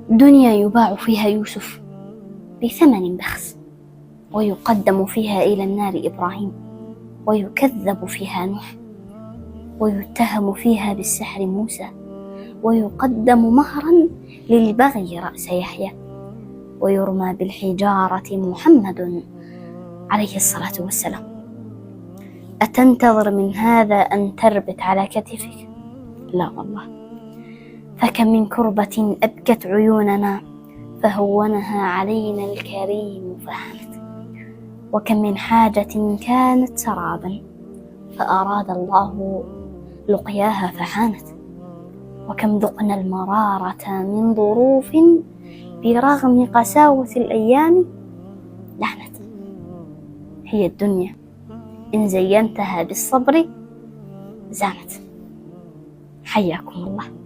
دنيا يباع فيها يوسف بثمن بخس، ويقدم فيها إلى النار إبراهيم، ويكذب فيها نوح، ويتهم فيها بالسحر موسى، ويقدم مهرا للبغي رأس يحيى، ويرمى بالحجارة محمد عليه الصلاة والسلام. أتنتظر من هذا أن تربت على كتفك؟ لا والله. فكم من كربة أبكت عيوننا فهونها علينا الكريم فهانت، وكم من حاجة كانت سرابا فأراد الله لقياها فحانت، وكم ذقنا المرارة من ظروف برغم قساوة الأيام لعنت. هي الدنيا إن زينتها بالصبر زانت. حياكم الله.